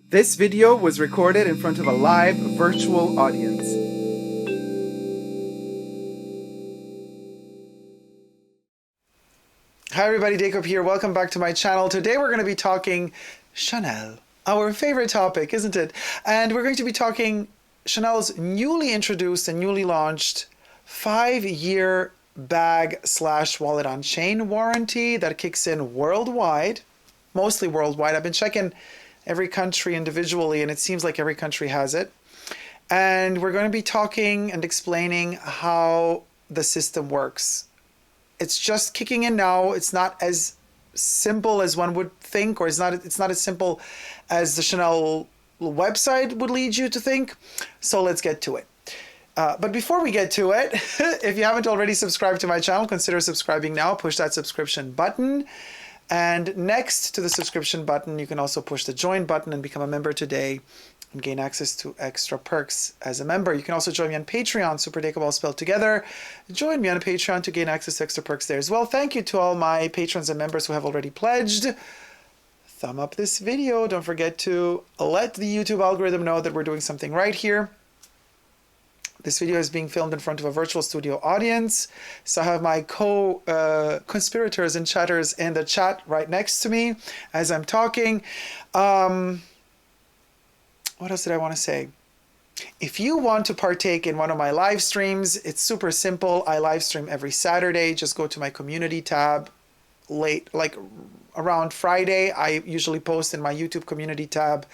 This video was recorded in front of a live virtual audience. Hi everybody, Dacob here. Welcome back to my channel. Today we're going to be talking Chanel, our favorite topic, isn't it? And we're going to be talking Chanel's newly introduced and newly launched 5-year bag/wallet on chain warranty that kicks in worldwide, mostly worldwide. I've been checking every country individually and it seems like every country has it. And we're going to be talking and explaining how the system works. It's just kicking in now. It's not as simple as one would think, or it's not as simple as the Chanel website would lead you to think. So let's get to it. But before we get to it, if you haven't already subscribed to my channel, consider subscribing now. Push that subscription button. And next to the subscription button, you can also push the join button and become a member today and gain access to extra perks as a member. You can also join me on Patreon, superdacob all spelled together. Join me on Patreon to gain access to extra perks there as well. Thank you to all my patrons and members who have already pledged. Thumb up this video. Don't forget to let the YouTube algorithm know that we're doing something right here. This video is being filmed in front of a virtual studio audience. So I have my co-conspirators and chatters in the chat right next to me as I'm talking. What else did I want to say? If you want to partake in one of my live streams, it's super simple. I live stream every Saturday. Just go to my community tab late, like around Friday. I usually post in my YouTube community tab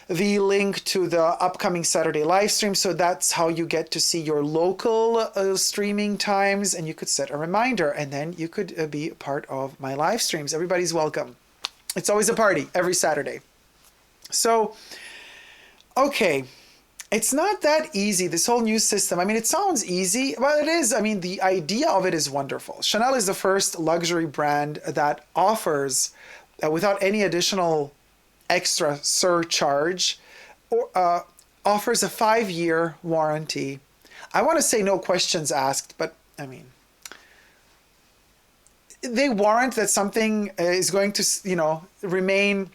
the link to the upcoming Saturday live stream. So that's how you get to see your local streaming times, and you could set a reminder and then you could be a part of my live streams. Everybody's welcome. It's always a party every Saturday. So, okay. It's not that easy, this whole new system. I mean, it sounds easy. Well, it is. I mean, the idea of it is wonderful. Chanel is the first luxury brand that offers, without any additional extra surcharge, or offers a 5-year warranty. I want to say no questions asked, but I mean, they warrant that something is going to, remain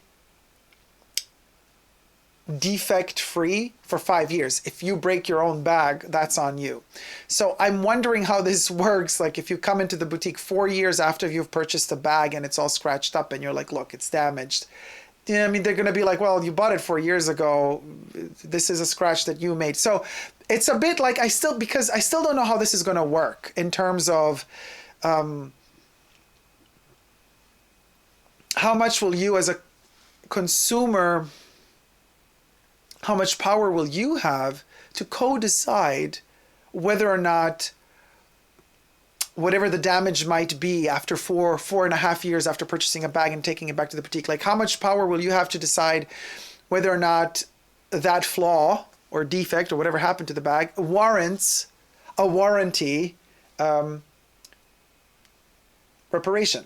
defect free for 5 years. If you break your own bag, that's on you. So I'm wondering how this works. Like if you come into the boutique 4 years after you've purchased a bag and it's all scratched up and you're like, look, it's damaged. Yeah, I mean, they're going to be like, well, you bought it 4 years ago. This is a scratch that you made. So it's a bit like because I still don't know how this is going to work in terms of how much will you as a consumer, how much power will you have to co-decide whether or not whatever the damage might be after 4.5 years after purchasing a bag and taking it back to the boutique, like how much power will you have to decide whether or not that flaw or defect or whatever happened to the bag warrants a warranty reparation?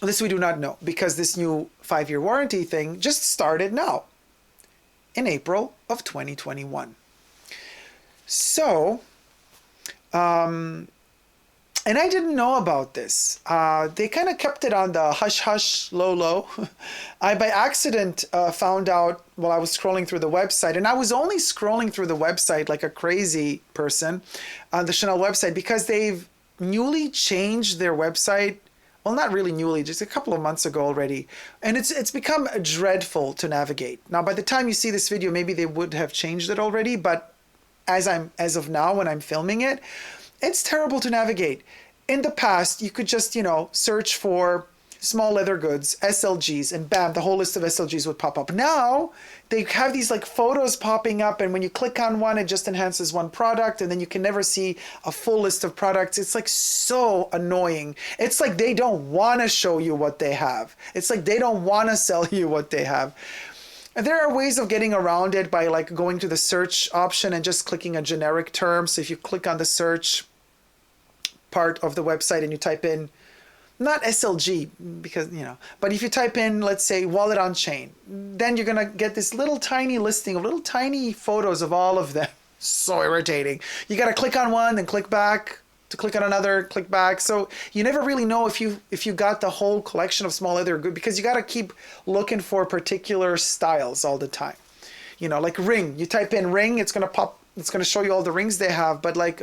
This we do not know, because this new 5-year warranty thing just started now in April of 2021. So, and I didn't know about this. They kind of kept it on the hush-hush, low. I, by accident, found out while I was scrolling through the website, and I was only scrolling through the website like a crazy person on the Chanel website, because they've newly changed their website. Well, not really newly, just a couple of months ago already. And it's become dreadful to navigate. Now, by the time you see this video, maybe they would have changed it already, but as of now, when I'm filming it, it's terrible to navigate. In the past, you could just, search for small leather goods, SLGs, and bam, the whole list of SLGs would pop up. Now, they have these like photos popping up, and when you click on one, it just enhances one product, and then you can never see a full list of products. It's like so annoying. It's like they don't want to show you what they have. It's like they don't want to sell you what they have. And there are ways of getting around it by like going to the search option and just clicking a generic term. So if you click on the search part of the website and you type in, not SLG, because, but if you type in, let's say, wallet on chain, then you're going to get this little tiny listing of little tiny photos of all of them. So irritating. You got to click on one, then click back, to click on another, click back. So you never really know if you got the whole collection of small leather goods, because you got to keep looking for particular styles all the time. You know, like ring. You type in ring, it's gonna pop. It's gonna show you all the rings they have. But like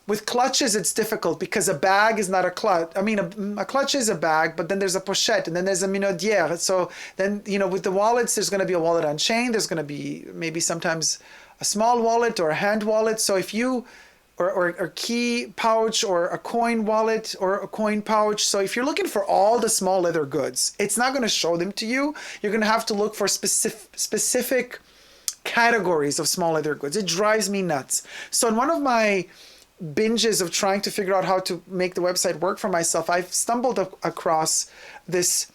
with clutches, it's difficult because a bag is not a clutch. I mean, a clutch is a bag, but then there's a pochette, and then there's a minaudière. So then, you know, with the wallets, there's gonna be a wallet on chain. There's gonna be maybe sometimes a small wallet or a hand wallet. So if you or a key pouch or a coin wallet or a coin pouch. So if you're looking for all the small leather goods, it's not going to show them to you. You're going to have to look for specific categories of small leather goods. It drives me nuts. So in one of my binges of trying to figure out how to make the website work for myself, I've stumbled across this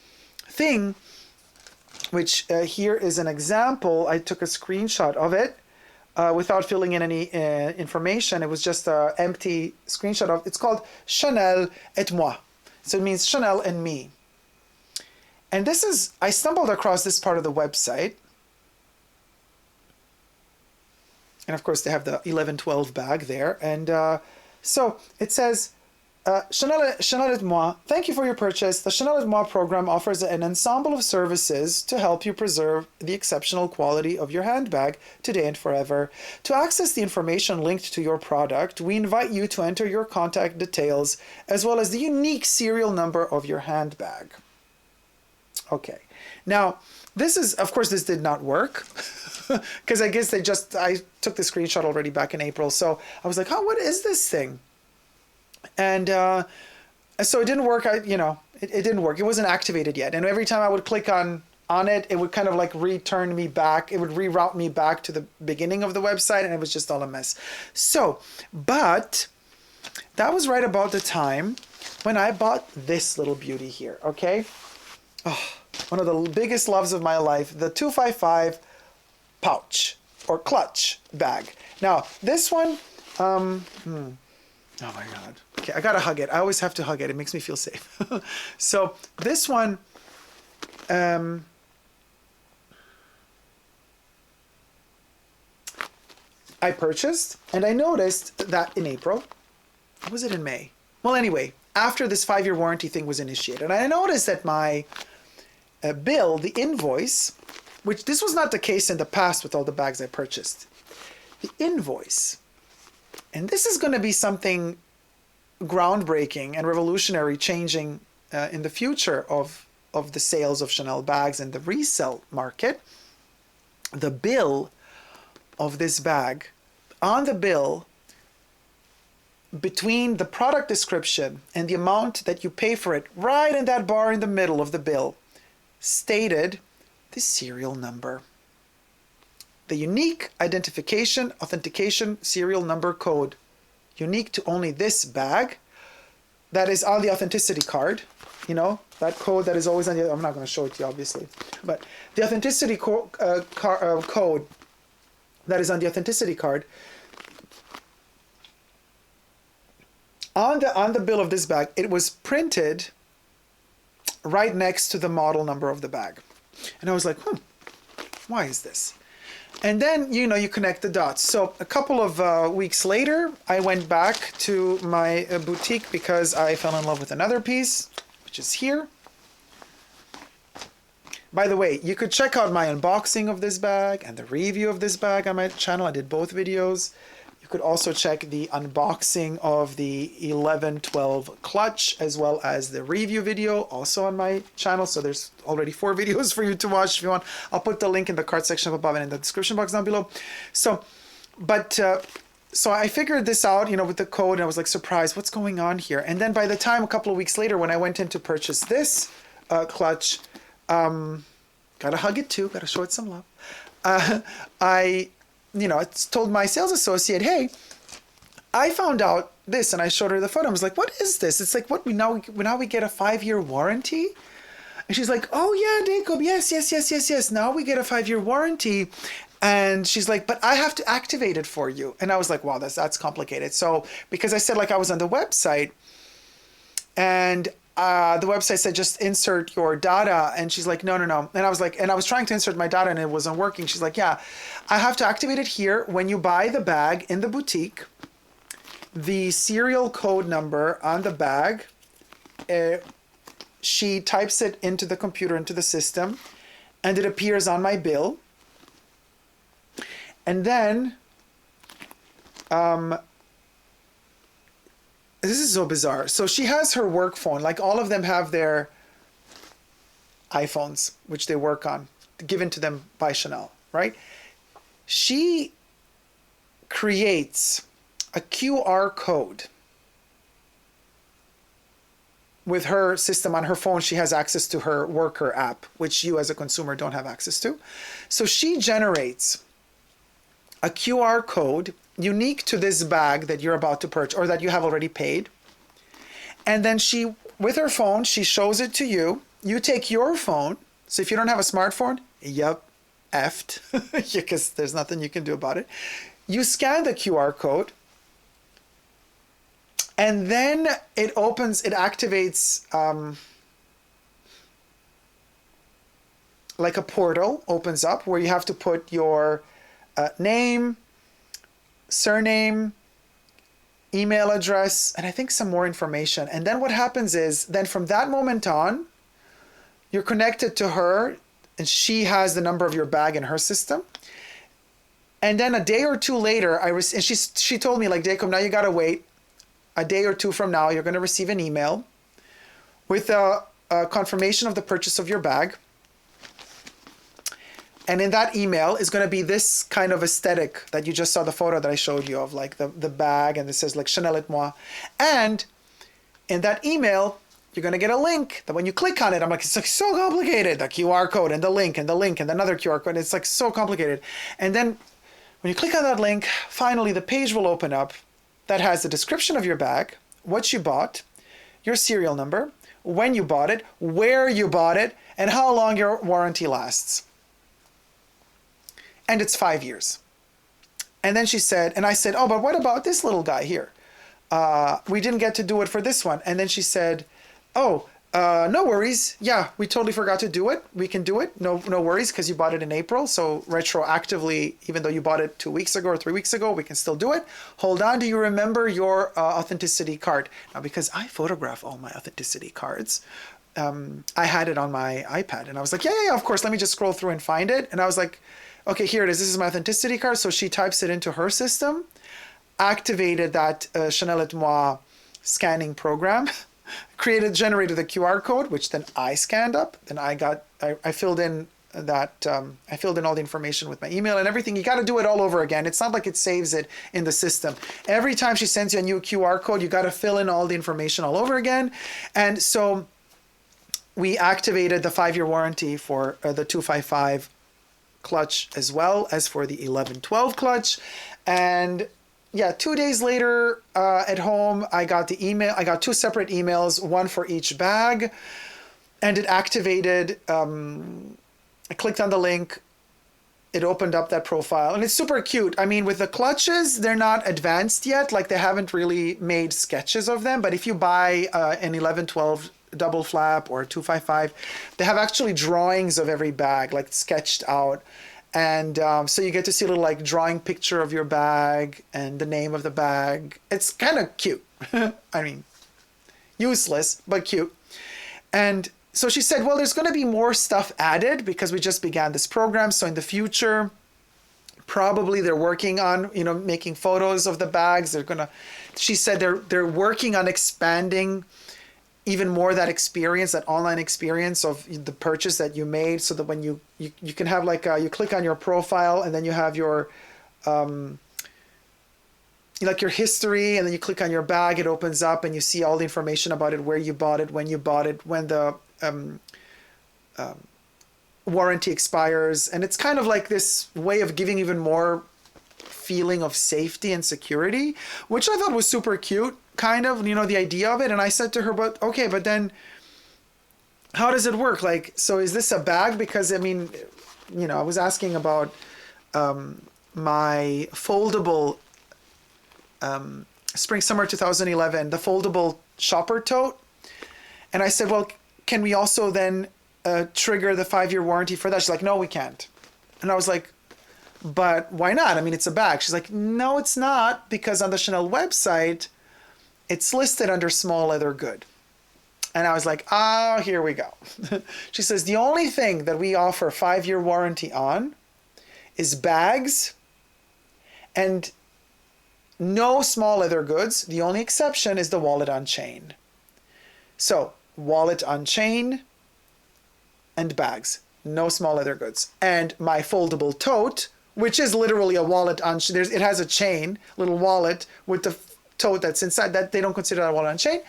thing, which here is an example. I took a screenshot of it. Without filling in any information. It was just an empty screenshot of, it's called Chanel et moi. So it means Chanel and me. And this is, I stumbled across this part of the website. And of course they have the 1112 bag there. And so it says, Chanel et moi, thank you for your purchase. The Chanel et moi program offers an ensemble of services to help you preserve the exceptional quality of your handbag today and forever. To access the information linked to your product, we invite you to enter your contact details as well as the unique serial number of your handbag. Okay, now this is, of course, this did not work because I guess I took the screenshot already back in April. So I was like, oh, what is this thing? And so it didn't work. It didn't work. It wasn't activated yet. And every time I would click on it, it would kind of like return me back. It would reroute me back to the beginning of the website, and it was just all a mess. So, but that was right about the time when I bought this little beauty here, okay? Oh, one of the biggest loves of my life, the 255 pouch or clutch bag. Now, this one, oh my God. Okay, I gotta hug it. I always have to hug it. It makes me feel safe. So this one, I purchased, and I noticed that in April, or was it in May? Well, anyway, after this 5-year warranty thing was initiated, and I noticed that my bill, the invoice, which this was not the case in the past with all the bags I purchased, the invoice. And this is going to be something groundbreaking and revolutionary, changing in the future of the sales of Chanel bags and the resale market. The bill of this bag, on the bill, between the product description and the amount that you pay for it, right in that bar in the middle of the bill, stated the serial number. The unique identification, authentication, serial number code, unique to only this bag, that is on the authenticity card. You know, that code that is always on the, I'm not going to show it to you, obviously, but the authenticity code that is on the authenticity card, on the bill of this bag, it was printed right next to the model number of the bag. And I was like, why is this? And then, you know, you connect the dots. So a couple of weeks later, I went back to my boutique because I fell in love with another piece, which is here. By the way, you could check out my unboxing of this bag and the review of this bag on my channel. I did both videos. You could also check the unboxing of the 1112 clutch as well as the review video also on my channel. So there's already 4 videos for you to watch if you want. I'll put the link in the card section above and in the description box down below. So, so I figured this out, you know, with the code, and I was like surprised, what's going on here? And then by the time a couple of weeks later, when I went in to purchase this clutch, gotta hug it too, gotta show it some love. I told my sales associate, hey, I found out this, and I showed her the photo. I was like, what is this? It's like, what, now we get a 5-year warranty? And she's like, oh yeah, Dacob, yes. Now we get a 5-year warranty. And she's like, but I have to activate it for you. And I was like, wow, that's complicated. So, because I said, like, I was on the website, and the website said just insert your data, and she's like, no. And I was like, and I was trying to insert my data and it wasn't working. She's like, yeah, I have to activate it here when you buy the bag in the boutique. the serial code number on the bag. She types it into the computer, into the system, and it appears on my bill. And then, this is so bizarre. So she has her work phone, like all of them have their iPhones, which they work on, given to them by Chanel, right? She creates a QR code with her system on her phone. She has access to her worker app, which you as a consumer don't have access to. So she generates a QR code unique to this bag that you're about to purchase or that you have already paid. And then she, with her phone, she shows it to you. You take your phone. So if you don't have a smartphone, yep, effed, because there's nothing you can do about it. You scan the QR code, and then it opens, it activates like a portal opens up where you have to put your name, surname, email address, and I think some more information. And then what happens is, then from that moment on, you're connected to her, and she has the number of your bag in her system. And then a day or two later, and she told me, like, Dacob, now you gotta wait. A day or two from now, you're gonna receive an email with a confirmation of the purchase of your bag. And in that email is going to be this kind of aesthetic that you just saw the photo that I showed you of, like the bag, and it says like Chanel et moi. And in that email, you're going to get a link that when you click on it, I'm like, it's like so complicated. The QR code and the link and the link and another QR code. It's like so complicated. And then when you click on that link, finally the page will open up that has the description of your bag, what you bought, your serial number, when you bought it, where you bought it, and how long your warranty lasts. And it's 5 years. And then she said, and I said, oh, but what about this little guy here? We didn't get to do it for this one. And then she said, oh, no worries. Yeah, we totally forgot to do it. We can do it. No worries, because you bought it in April. So retroactively, even though you bought it 2 weeks ago or 3 weeks ago, we can still do it. Hold on. Do you remember your authenticity card? Now, because I photograph all my authenticity cards, I had it on my iPad. And I was like, yeah, of course. Let me just scroll through and find it. And I was like, okay, here it is. This is my authenticity card. So she types it into her system, activated that Chanel et moi scanning program, generated the QR code, which then I scanned up. Then I filled in that, I filled in all the information with my email and everything. You got to do it all over again. It's not like it saves it in the system. Every time she sends you a new QR code, you got to fill in all the information all over again. And so we activated the 5-year warranty for the 255 clutch as well as for the 1112 clutch. And yeah, 2 days later at home, I got the email. I got 2 separate emails, one for each bag, and it activated. I clicked on the link. It opened up that profile, and it's super cute. I mean, with the clutches, they're not advanced yet. Like, they haven't really made sketches of them. But if you buy an 1112 double flap or 255, they have actually drawings of every bag, like sketched out. And so you get to see a little like drawing picture of your bag and the name of the bag. It's kind of cute. I mean, useless, but cute. And so she said, well, there's going to be more stuff added because we just began this program. So in the future, probably they're working on, making photos of the bags. She said they're working on expanding even more that experience, that online experience of the purchase that you made, so that when you can have like you click on your profile and then you have your like your history, and then you click on your bag, it opens up and you see all the information about it, where you bought it, when you bought it, when the warranty expires. And it's kind of like this way of giving even more feeling of safety and security, which I thought was super cute, kind of, the idea of it. And I said to her, but then how does it work? Like, so is this a bag? Because I mean, I was asking about my foldable spring summer 2011, the foldable shopper tote. And I said, well, can we also then trigger the 5-year warranty for that? She's like, no, we can't. And I was like, but why not? I mean, it's a bag. She's like, no, it's not, because on the Chanel website, it's listed under small leather good. And I was like, oh, here we go. She says, the only thing that we offer 5-year warranty on is bags and no small leather goods. The only exception is the wallet on chain. So, wallet on chain and bags, no small leather goods. And my foldable tote, which is literally a wallet on chain, it has a chain, little wallet with the tote that's inside, that they don't consider that a wallet on chain.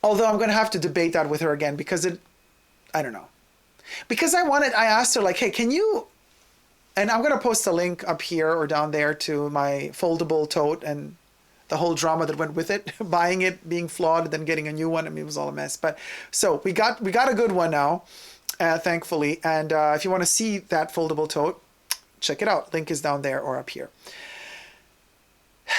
Although I'm going to have to debate that with her again, because I don't know. Because I asked her, like, hey, can you, and I'm going to post a link up here or down there to my foldable tote and the whole drama that went with it, buying it, being flawed, and then getting a new one. I mean, it was all a mess. But so we got a good one now, thankfully. And if you want to see that foldable tote, check it out. Link is down there or up here.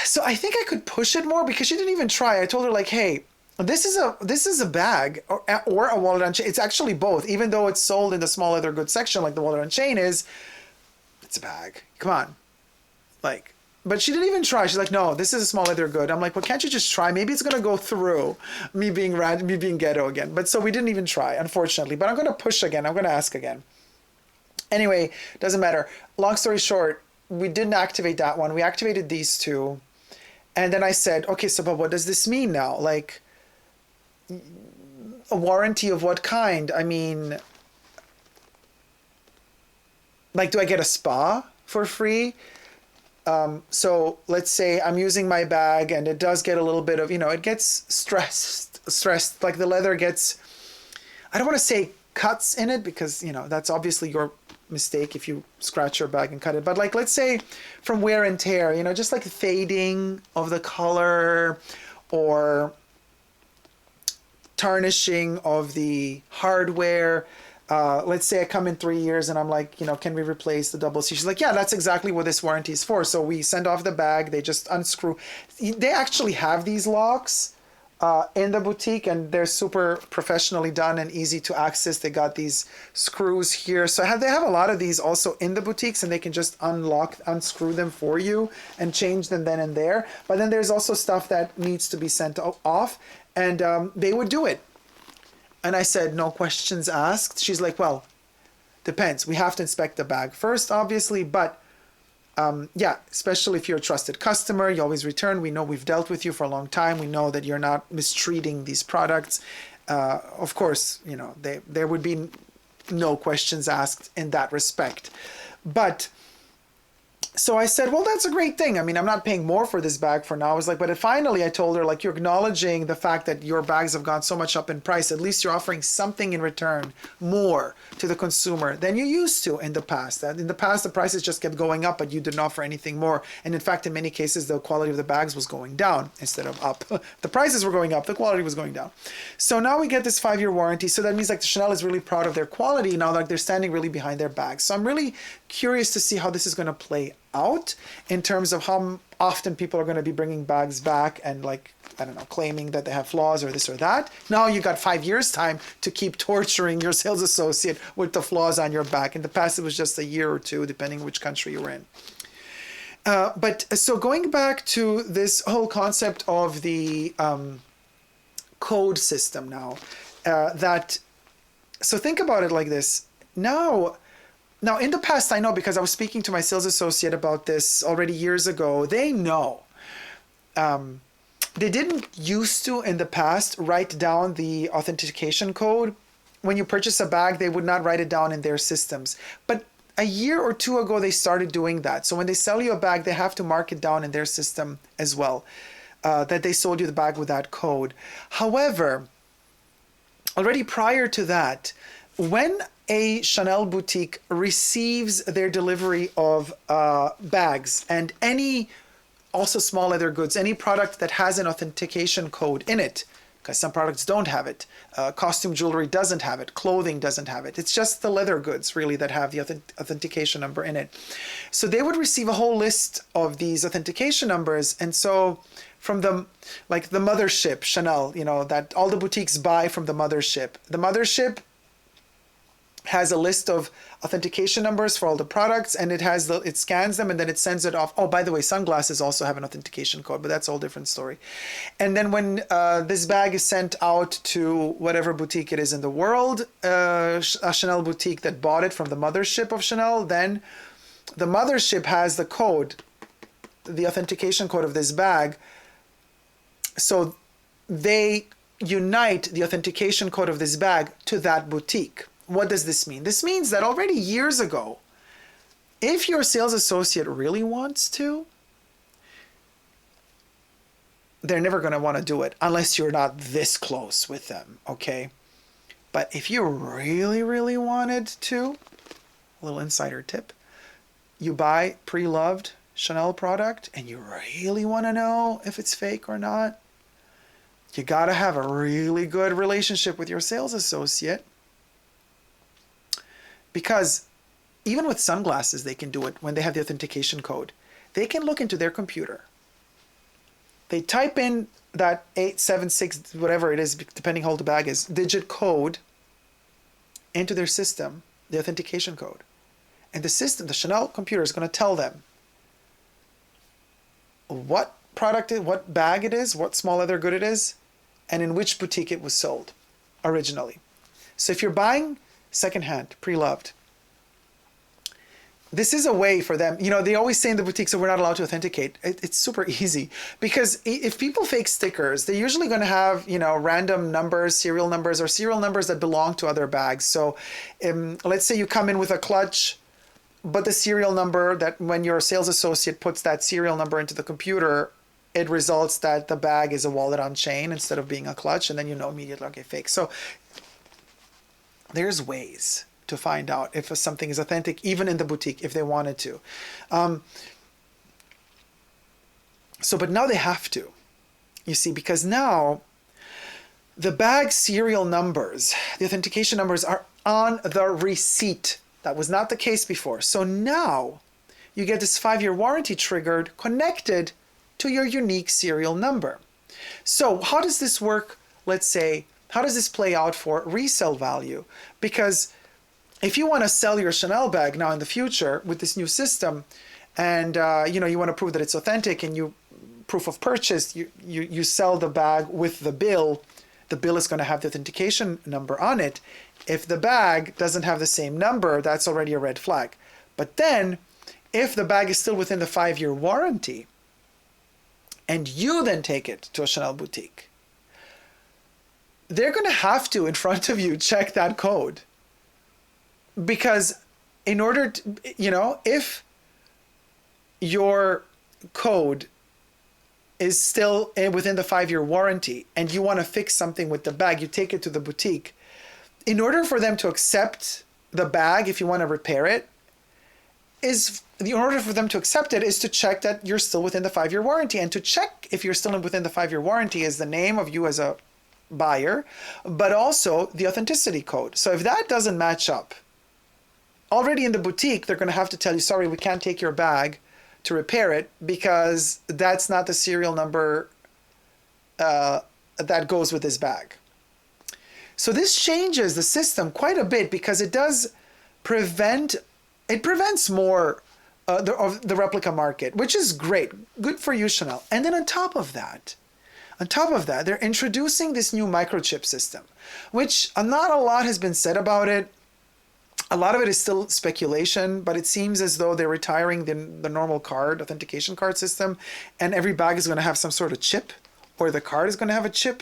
So I think I could push it more, because she didn't even try. I told her, like, hey, this is a bag or a wallet on chain. It's actually both, even though it's sold in the small leather goods section like the wallet on chain is. It's a bag. Come on. Like, but she didn't even try. She's like, no, this is a small leather good. I'm like, well, can't you just try? Maybe it's going to go through me being ghetto again. But so we didn't even try, unfortunately. But I'm going to push again. I'm going to ask again. Anyway, doesn't matter. Long story short, we didn't activate that one. We activated these two. And then I said, okay, so but what does this mean now? Like, a warranty of what kind? I mean, like, do I get a spa for free? So let's say I'm using my bag and it does get a little bit of, it gets stressed, like the leather gets, I don't want to say cuts in it, because, that's obviously your mistake if you scratch your bag and cut it. But like, let's say from wear and tear, just like fading of the color or tarnishing of the hardware. Let's say I come in 3 years and I'm like, can we replace the double C? She's like, yeah, that's exactly what this warranty is for. So we send off the bag, they just unscrew. They actually have these locks in the boutique, and they're super professionally done and easy to access. They got these screws here. So they have a lot of these also in the boutiques, and they can just unscrew them for you and change them then and there. But then there's also stuff that needs to be sent off, and they would do it. And I said, no questions asked. She's like, well, depends. We have to inspect the bag first, obviously. But yeah, especially if you're a trusted customer, you always return. We know we've dealt with you for a long time. We know that you're not mistreating these products. Of course, there would be no questions asked in that respect. But so I said, well, that's a great thing. I mean, I'm not paying more for this bag for now. I was like, but finally I told her, like, you're acknowledging the fact that your bags have gone so much up in price. At least you're offering something in return, more to the consumer than you used to in the past. In the past, the prices just kept going up, but you didn't offer anything more. And in fact, in many cases, the quality of the bags was going down instead of up. The prices were going up, the quality was going down. So now we get this 5-year warranty. So that means, like, Chanel is really proud of their quality now, like they're standing really behind their bags. So I'm really curious to see how this is going to play out in terms of how often people are going to be bringing bags back and, like, I don't know, claiming that they have flaws or this or that. Now you got 5 years time to keep torturing your sales associate with the flaws on your back. In the past, it was just a year or two, depending which country you were in. But so going back to this whole concept of the code system now, so think about it like this. Now, in the past, I know, because I was speaking to my sales associate about this already years ago. They know. They didn't used to, in the past, write down the authentication code. When you purchase a bag, they would not write it down in their systems. But a year or two ago, they started doing that. So when they sell you a bag, they have to mark it down in their system as well, that they sold you the bag with that code. However, already prior to that, when a Chanel boutique receives their delivery of bags and any, also small leather goods, any product that has an authentication code in it, because some products don't have it, costume jewelry doesn't have it, clothing doesn't have it. It's just the leather goods really that have the authentication number in it. So they would receive a whole list of these authentication numbers. And so from the mothership, Chanel, that all the boutiques buy from the mothership has a list of authentication numbers for all the products, and it scans them and then it sends it off. Oh, by the way, sunglasses also have an authentication code, but that's a whole different story. And then when this bag is sent out to whatever boutique it is in the world, a Chanel boutique that bought it from the mothership of Chanel, then the mothership has the code, the authentication code of this bag. So they unite the authentication code of this bag to that boutique. What does this mean? This means that already years ago, if your sales associate really wants to, they're never going to want to do it unless you're not this close with them, okay? But if you really, really wanted to, a little insider tip, you buy pre-loved Chanel product and you really want to know if it's fake or not, you got to have a really good relationship with your sales associate. Because even with sunglasses, they can do it when they have the authentication code. They can look into their computer. They type in that 876, whatever it is, depending how old the bag is, digit code into their system, the authentication code. And the system, the Chanel computer, is going to tell them what product, what bag it is, what small leather good it is, and in which boutique it was sold originally. So if you're buying secondhand, pre-loved, this is a way for them. You know, they always say in the boutique, so we're not allowed to authenticate. It's super easy, because if people fake stickers, they're usually going to have, you know, random numbers, serial numbers, or serial numbers that belong to other bags. So let's say you come in with a clutch, but the serial number, that when your sales associate puts that serial number into the computer, it results that the bag is a wallet on chain instead of being a clutch, and then you know immediately, okay, fake. So there's ways to find out if something is authentic, even in the boutique, if they wanted to. But now they have to, you see, because now the bag serial numbers, the authentication numbers, are on the receipt. That was not the case before. So now you get this 5-year warranty triggered, connected to your unique serial number. So how does this work? Let's say, how does this play out for resale value? Because if you want to sell your Chanel bag now in the future with this new system, and you want to prove that it's authentic, and you proof of purchase, you sell the bag with the bill is going to have the authentication number on it. If the bag doesn't have the same number, that's already a red flag. But then, if the bag is still within the 5-year warranty, and you then take it to a Chanel boutique, they're going to have to, in front of you, check that code. Because in order to, if your code is still within the 5-year warranty and you want to fix something with the bag, you take it to the boutique. In order for them to accept the bag, if you want to repair it, in order for them to accept it is to check that you're still within the 5-year warranty. And to check if you're still within the 5-year warranty is the name of you as a buyer, but also the authenticity code. So if that doesn't match up, already in the boutique, they're going to have to tell you, sorry, we can't take your bag to repair it because that's not the serial number that goes with this bag. So this changes the system quite a bit, because it prevents more of the replica market, which is great. Good for you, Chanel. And then on top of that, they're introducing this new microchip system, which not a lot has been said about it. A lot of it is still speculation, but it seems as though they're retiring the normal authentication card system, and every bag is going to have some sort of chip, or the card is going to have a chip.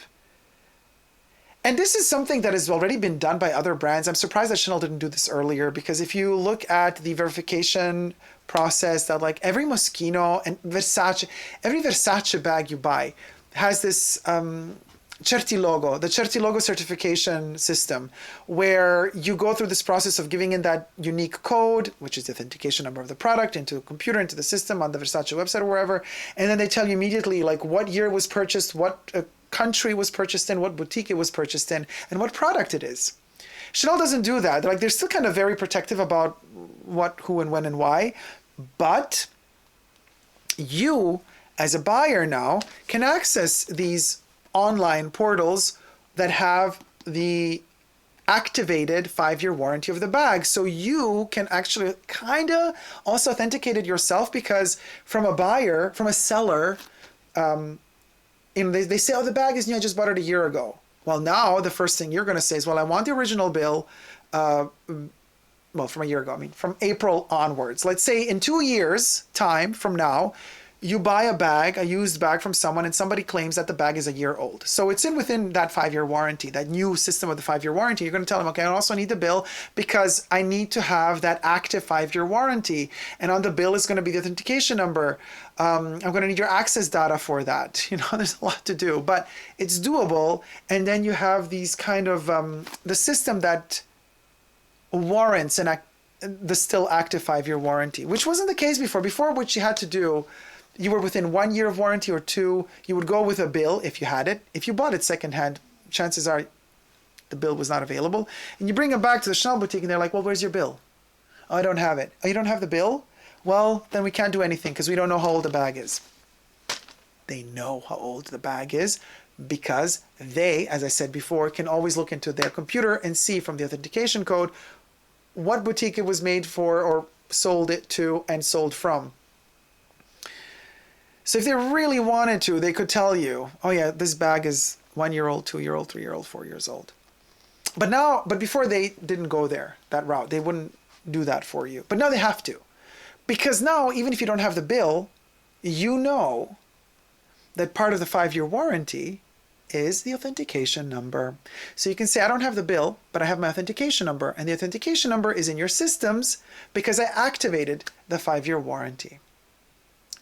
And this is something that has already been done by other brands. I'm surprised that Chanel didn't do this earlier, because if you look at the verification process, that like every Moschino and every Versace bag you buy has this Certilogo, the Certilogo certification system, where you go through this process of giving in that unique code, which is the authentication number of the product, into a computer, into the system on the Versace website or wherever, and then they tell you immediately like what year it was purchased, what country was purchased in, what boutique it was purchased in, and what product it is. Chanel doesn't do that. They're still kind of very protective about what, who, and when, and why, but you, as a buyer now, can access these online portals that have the activated 5-year warranty of the bag. So you can actually kind of also authenticate it yourself, because from a buyer, from a seller, they say, oh, the bag is new, I just bought it a year ago. Well, now the first thing you're going to say is, well, I want the original bill, well, from a year ago, I mean, from April onwards. Let's say in 2 years' time from now, you buy a bag, a used bag from someone, and somebody claims that the bag is a year old. So it's within that 5-year warranty, that new system of the 5-year warranty. You're going to tell them, okay, I also need the bill because I need to have that active 5-year warranty. And on the bill is going to be the authentication number. I'm going to need your access data for that. You know, there's a lot to do, but it's doable. And then you have these kind of, the system that warrants the still active 5-year warranty, which wasn't the case before. Before, what you had to do, you were within 1 year of warranty or 2, you would go with a bill if you had it. If you bought it secondhand, chances are the bill was not available. And you bring it back to the Chanel boutique and they're like, well, where's your bill? Oh, I don't have it. Oh, you don't have the bill? Well, then we can't do anything because we don't know how old the bag is. They know how old the bag is because they, as I said before, can always look into their computer and see from the authentication code what boutique it was made for or sold it to and sold from. So if they really wanted to, they could tell you, oh yeah, this bag is 1 year old, 2 year old, 3 year old, 4 years old. But before they didn't go that route. They wouldn't do that for you. But now they have to. Because now, even if you don't have the bill, you know that part of the 5-year warranty is the authentication number. So you can say, I don't have the bill, but I have my authentication number. And the authentication number is in your systems because I activated the 5-year warranty.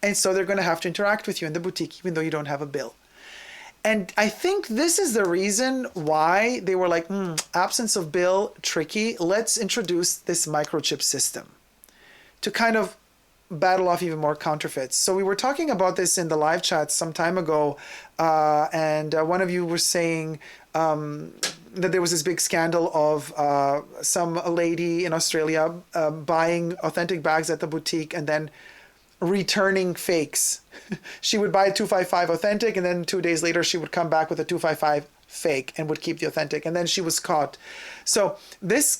And so they're going to have to interact with you in the boutique, even though you don't have a bill. And I think this is the reason why they were like, absence of bill, tricky. Let's introduce this microchip system to kind of battle off even more counterfeits. So we were talking about this in the live chat some time ago. And one of you was saying that there was this big scandal of some lady in Australia buying authentic bags at the boutique and then returning fakes. She would buy a 255 authentic and then 2 days later she would come back with a 255 fake and would keep the authentic, and then she was caught. So this,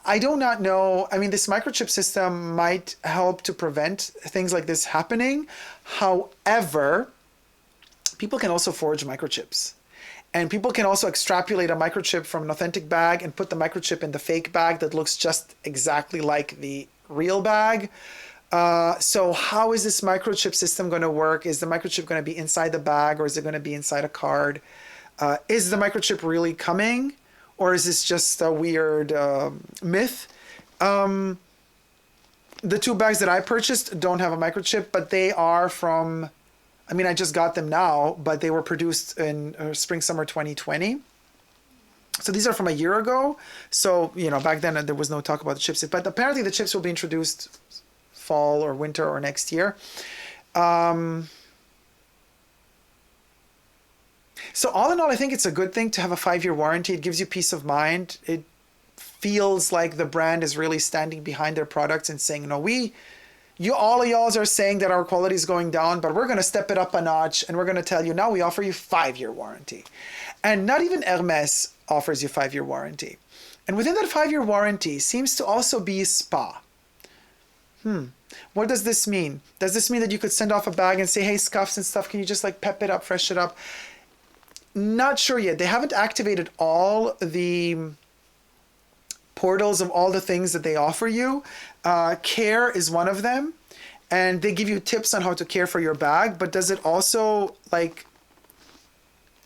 I do not know. I mean, this microchip system might help to prevent things like this happening. However, people can also forge microchips. And people can also extrapolate a microchip from an authentic bag and put the microchip in the fake bag that looks just exactly like the real bag. So how is this microchip system going to work? Is the microchip going to be inside the bag or is it going to be inside a card? Is the microchip really coming or is this just a weird myth? The 2 bags that I purchased don't have a microchip, but they are from, I mean, I just got them now, but they were produced in spring, summer 2020. So these are from a year ago. So, you know, back then there was no talk about the chips, but apparently the chips will be introduced fall or winter or next year. So all in all, I think it's a good thing to have a 5-year warranty. It gives you peace of mind. It feels like the brand is really standing behind their products and saying, no, all of y'all are saying that our quality is going down, but we're going to step it up a notch and we're going to tell you now we offer you 5-year warranty. And not even Hermes offers you 5-year warranty. And within that 5-year warranty seems to also be spa. What does this mean? Does this mean that you could send off a bag and say, hey, scuffs and stuff, can you just like pep it up, fresh it up? Not sure yet. They haven't activated all the portals of all the things that they offer you. Care is one of them. And they give you tips on how to care for your bag. But does it also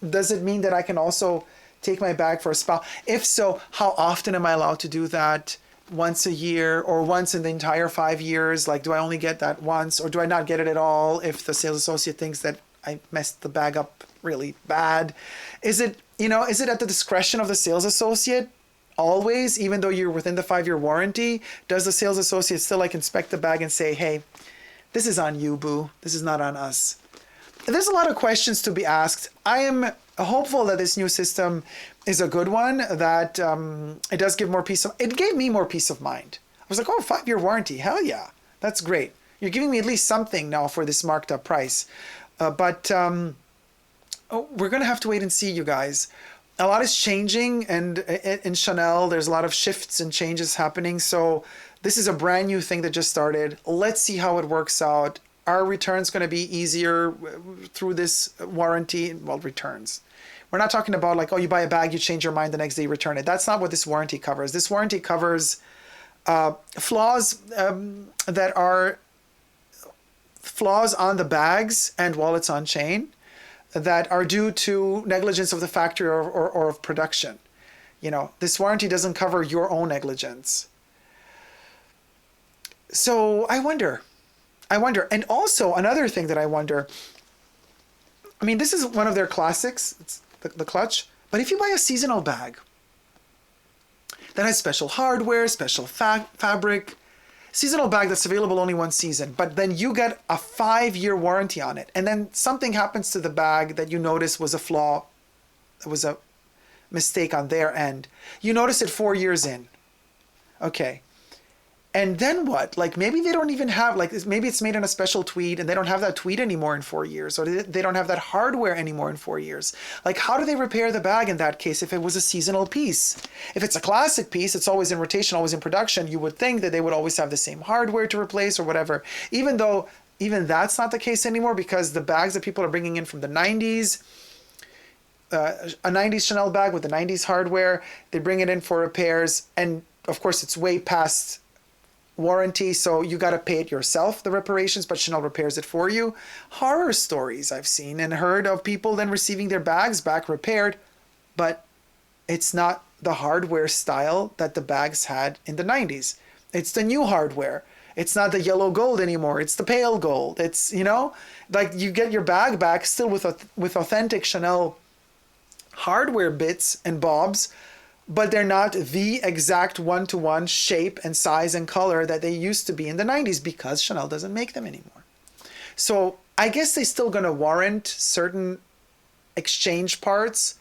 does it mean that I can also take my bag for a spa? If so, how often am I allowed to do that? Once a year or once in the entire 5 years? Like, do I only get that once or do I not get it at all if the sales associate thinks that I messed the bag up really bad? Is it at the discretion of the sales associate always, even though you're within the 5-year warranty? Does the sales associate still like inspect the bag and say, hey, this is on you, boo. This is not on us? There's a lot of questions to be asked. I am hopeful that this new system is a good one, that it does give more it gave me more peace of mind. I was like, oh, 5-year warranty, hell yeah, that's great. You're giving me at least something now for this marked up price. But we're gonna have to wait and see, you guys. a lot is changing, and in Chanel, there's a lot of shifts and changes happening. So this is a brand new thing that just started. Let's see how it works out. Are returns going to be easier through this warranty? Well, returns. We're not talking about like, oh, you buy a bag, you change your mind the next day, you return it. That's not what this warranty covers. This warranty covers flaws that are flaws on the bags and wallets on chain that are due to negligence of the factory or of production. You know, this warranty doesn't cover your own negligence. So I wonder. And also another thing that I wonder, I mean, this is one of their classics, it's the clutch, but if you buy a seasonal bag that has special hardware, special fabric, seasonal bag that's available only one season, but then you get a 5-year warranty on it, and then something happens to the bag that you notice was a flaw, it was a mistake on their end. You notice it 4 years in. Okay. And then what? Like maybe they don't even have, like maybe it's made in a special tweed and they don't have that tweed anymore in 4 years, or they don't have that hardware anymore in 4 years. Like how do they repair the bag in that case if it was a seasonal piece? If it's a classic piece, it's always in rotation, always in production, you would think that they would always have the same hardware to replace or whatever. Even though even that's not the case anymore, because the bags that people are bringing in from the 90s, a 90s Chanel bag with the 90s hardware, they bring it in for repairs, and of course it's way past warranty, so you got to pay it yourself, the reparations, but Chanel repairs it for you. Horror stories I've seen and heard of people then receiving their bags back repaired, but it's not the hardware style that the bags had in the 90s. It's the new hardware. It's not the yellow gold anymore. It's the pale gold. It's, you know, like you get your bag back still with authentic Chanel hardware bits and bobs, but they're not the exact one-to-one shape and size and color that they used to be in the 90s because Chanel doesn't make them anymore. So I guess they're still going to warrant certain exchange parts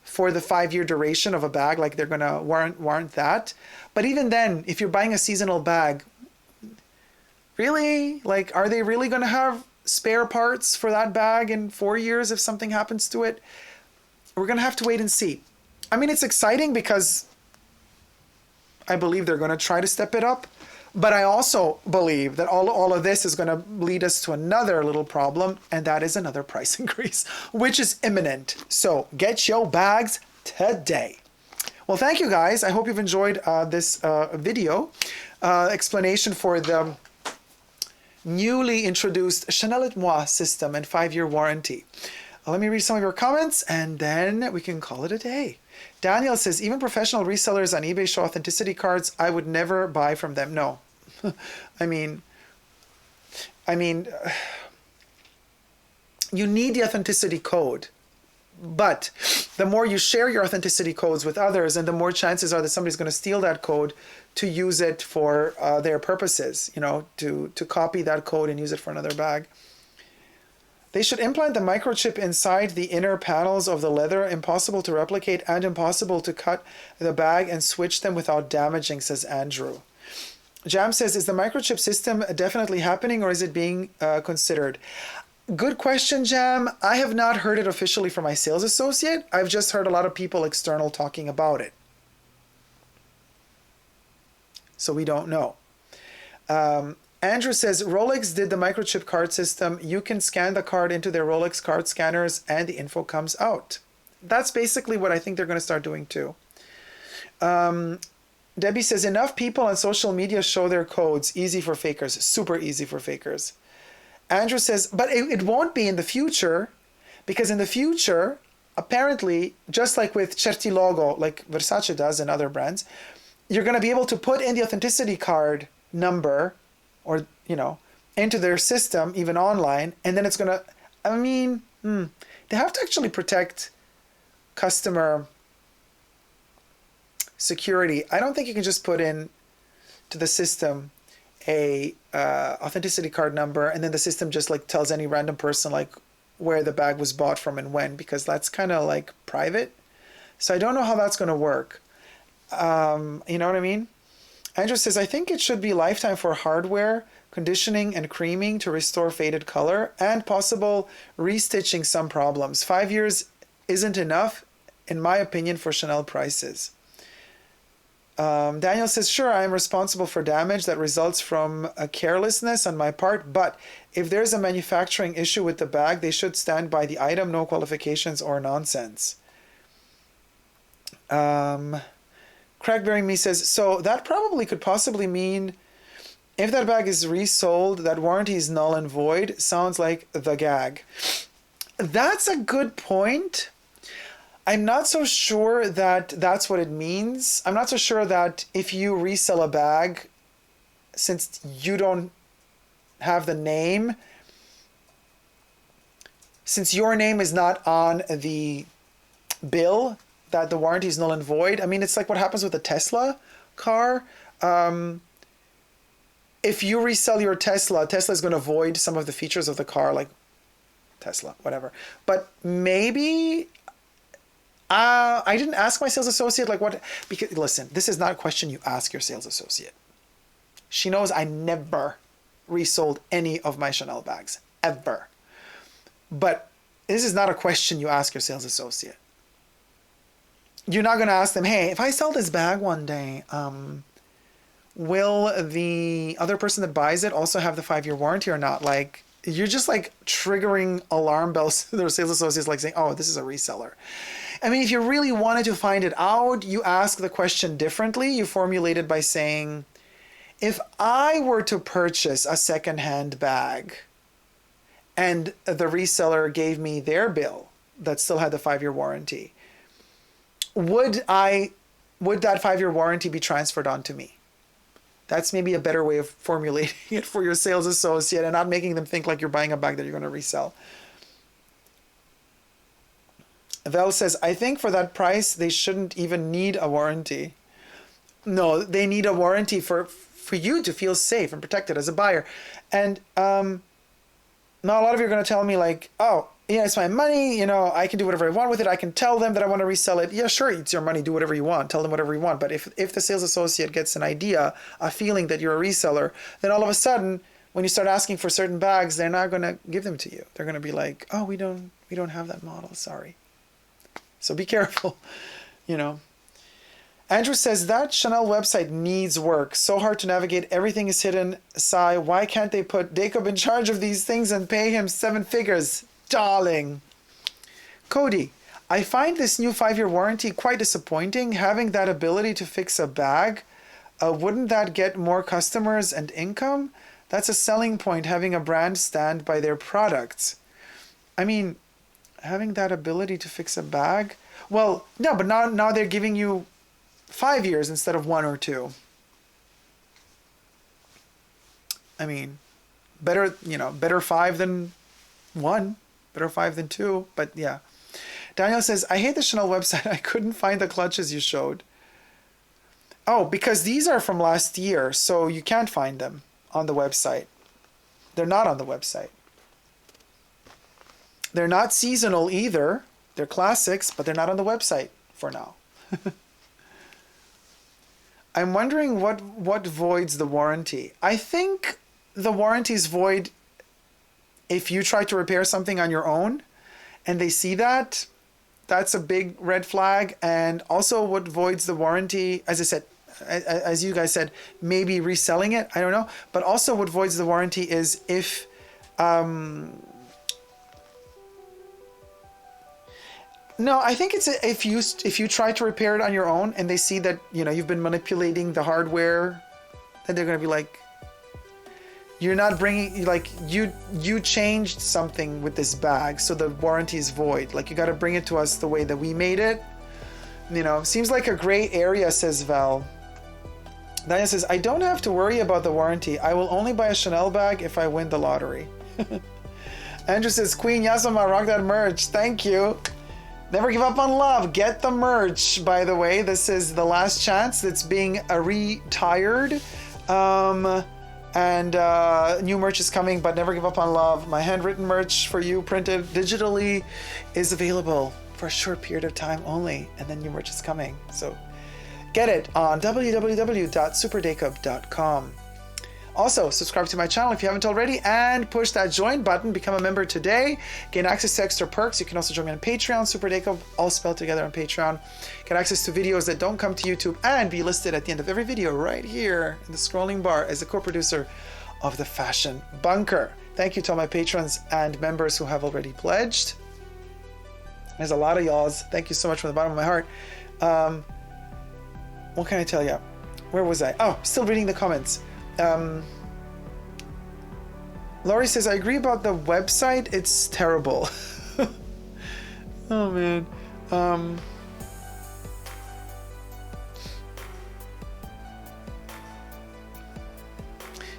for the 5-year duration of a bag, like they're going to warrant that. But even then, if you're buying a seasonal bag, really? Like, are they really going to have spare parts for that bag in 4 years if something happens to it? We're going to have to wait and see. I mean, it's exciting because I believe they're going to try to step it up. But I also believe that all of this is going to lead us to another little problem, and that is another price increase, which is imminent. So get your bags today. Well, thank you guys. I hope you've enjoyed this video explanation for the newly introduced Chanel et Moi system and 5-year warranty. Let me read some of your comments and then we can call it a day. Daniel says, even professional resellers on eBay show authenticity cards. I would never buy from them. No. I mean, you need the authenticity code. But the more you share your authenticity codes with others, and the more chances are that somebody's going to steal that code to use it for their purposes, you know, to copy that code and use it for another bag. They should implant the microchip inside the inner panels of the leather, impossible to replicate and impossible to cut the bag and switch them without damaging, says Andrew. Jam says, is the microchip system definitely happening or is it being considered? Good question, Jam. I have not heard it officially from my sales associate. I've just heard a lot of people external talking about it. So we don't know. Andrew says, Rolex did the microchip card system. You can scan the card into their Rolex card scanners and the info comes out. That's basically what I think they're going to start doing too. Debbie says, enough people on social media show their codes. Easy for fakers. Super easy for fakers. Andrew says, but it won't be in the future, because in the future, apparently, just like with Certi Logo, like Versace does and other brands, you're going to be able to put in the authenticity card number or, you know, into their system, even online, and then it's going to, I mean, they have to actually protect customer security. I don't think you can just put in to the system a authenticity card number and then the system just like tells any random person like where the bag was bought from and when, because that's kind of like private. So I don't know how that's going to work. You know what I mean? Andrew says, I think it should be lifetime for hardware, conditioning and creaming to restore faded color, and possible restitching some problems. 5 years isn't enough. in my opinion, for Chanel prices. Daniel says, sure, I am responsible for damage that results from a carelessness on my part, but if there's a manufacturing issue with the bag, they should stand by the item, no qualifications or nonsense. Craigberry Me says, so that probably could possibly mean if that bag is resold, that warranty is null and void. Sounds like the gag. That's a good point. I'm not so sure that that's what it means. I'm not so sure that if you resell a bag, since you don't have the name, since your name is not on the bill, that the warranty is null and void. I mean, it's like what happens with a Tesla car. If you resell your Tesla, Tesla is going to void some of the features of the car, like Tesla, whatever. But maybe... I didn't ask my sales associate like what, because listen, this is not a question you ask your sales associate. She knows I never resold any of my Chanel bags, ever. But this is not a question you ask your sales associate. You're not going to ask them, hey, if I sell this bag one day, will the other person that buys it also have the 5-year warranty or not? Like, you're just like triggering alarm bells to their sales associates, like saying, oh, this is a reseller. I mean, if you really wanted to find it out, you ask the question differently. You formulate it by saying, if I were to purchase a secondhand bag and the reseller gave me their bill that still had the 5-year warranty, would that 5-year warranty be transferred on to me? That's maybe a better way of formulating it for your sales associate and not making them think like you're buying a bag that you're going to resell. Val says, I think for that price, they shouldn't even need a warranty. No, they need a warranty for you to feel safe and protected as a buyer. And now a lot of you are going to tell me like, oh, yeah, it's my money. You know, I can do whatever I want with it. I can tell them that I want to resell it. Yeah, sure, it's your money. Do whatever you want. Tell them whatever you want. But if the sales associate gets an idea, a feeling that you're a reseller, then all of a sudden, when you start asking for certain bags, they're not going to give them to you. They're going to be like, oh, we don't have that model. Sorry. So be careful, you know. Andrew says, that Chanel website needs work. So hard to navigate. Everything is hidden. Sigh. Why can't they put Dacob in charge of these things and pay him 7 figures? Darling. Cody, I find this new 5-year warranty quite disappointing. Having that ability to fix a bag, wouldn't that get more customers and income? That's a selling point, having a brand stand by their products. I mean... having that ability to fix a bag? Well, no, but now they're giving you 5 years instead of 1 or 2. I mean, better 5 than 1, better 5 than 2, but yeah. Daniel says, I hate the Chanel website. I couldn't find the clutches you showed. Oh, because these are from last year, so you can't find them on the website. They're not on the website. They're not seasonal either. They're classics, but they're not on the website for now. I'm wondering what voids the warranty. I think the warranty is void if you try to repair something on your own and they see that. That's a big red flag. And also what voids the warranty, as I said, as you guys said, maybe reselling it. I don't know. But also what voids the warranty is if... No, I think it's if you try to repair it on your own and they see that, you know, you've been manipulating the hardware, then they're going to be like, you're not bringing, like, you changed something with this bag, so the warranty is void. Like, you got to bring it to us the way that we made it. You know, seems like a gray area, says Val. Daniel says, I don't have to worry about the warranty. I will only buy a Chanel bag if I win the lottery. Andrew says, Queen Yasuma, rock that merch. Thank you. Never give up on love. Get the merch, by the way. This is the last chance. It's being retired. And new merch is coming, but never give up on love. My handwritten merch for you, printed digitally, is available for a short period of time only. And then new merch is coming. So get it on www.superdacob.com. Also, subscribe to my channel if you haven't already, and push that join button. Become a member today. Gain access to extra perks. You can also join me on Patreon, superdacob, all spelled together on Patreon. Get access to videos that don't come to YouTube and be listed at the end of every video right here in the scrolling bar as a co-producer of the Fashion Bunker. Thank you to all my patrons and members who have already pledged. There's a lot of y'alls. Thank you so much from the bottom of my heart. What can I tell you? Where was I? Oh, still reading the comments. Laurie says, I agree about the website. It's terrible. Oh, man.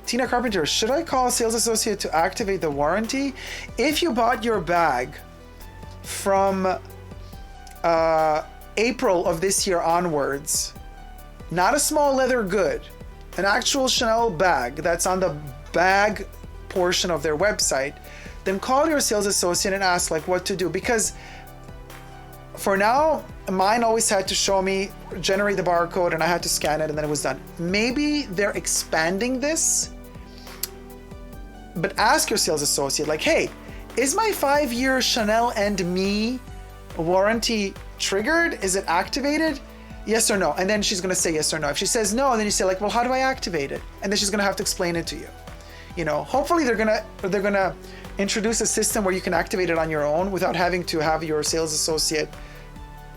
Tina Carpenter, should I call a sales associate to activate the warranty? If you bought your bag from April of this year onwards, not a small leather good, an actual Chanel bag that's on the bag portion of their website, then call your sales associate and ask like what to do. Because for now, mine always had to show me, generate the barcode, and I had to scan it and then it was done. Maybe they're expanding this, but ask your sales associate like, hey, is my 5-year Chanel and Me warranty triggered? Is it activated? Yes or no? And then she's gonna say yes or no. If she says no, then you say like, well, how do I activate it? And then she's gonna have to explain it to you. You know, hopefully they're gonna introduce a system where you can activate it on your own without having to have your sales associate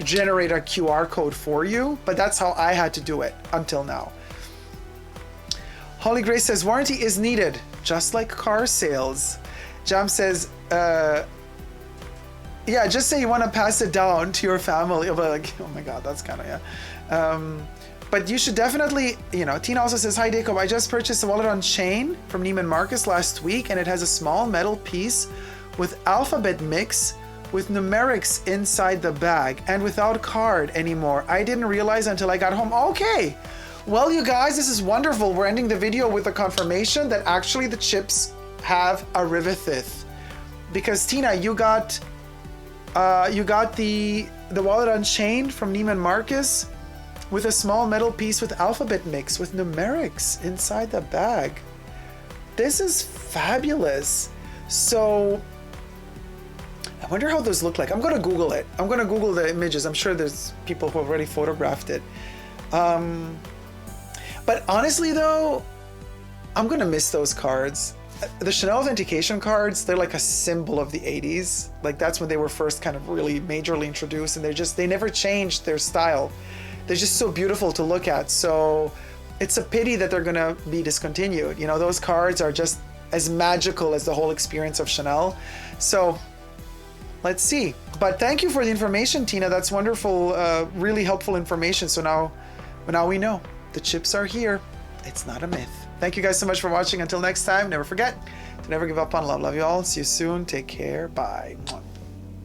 generate a QR code for you. But that's how I had to do it until now. Holly Grace says, warranty is needed, just like car sales. Jam says, yeah, just say you want to pass it down to your family. But like, oh my God, that's kind of, yeah. But you should definitely, you know, Tina also says, hi Dacob, I just purchased a wallet on chain from Neiman Marcus last week, and it has a small metal piece with alphabet mix with numerics inside the bag and without card anymore. I didn't realize until I got home. Okay. Well, you guys, this is wonderful. We're ending the video with a confirmation that actually the chips have a rivethith. Because Tina, you got the wallet on chain from Neiman Marcus with a small metal piece with alphabet mix with numerics inside the bag. This is fabulous. So I wonder how those look like. I'm gonna Google it. I'm gonna Google the images. I'm sure there's people who have already photographed it. But honestly though, I'm gonna miss those cards. The Chanel Authentication cards, they're like a symbol of the 80s. Like that's when they were first kind of really majorly introduced, and they never changed their style. They're just so beautiful to look at. So it's a pity that they're gonna be discontinued. You know, those cards are just as magical as the whole experience of Chanel. So let's see. But thank you for the information, Tina. That's wonderful, really helpful information. So now we know the chips are here. It's not a myth. Thank you guys so much for watching. Until next time, never forget to never give up on love. Love you all. See you soon. Take care. Bye.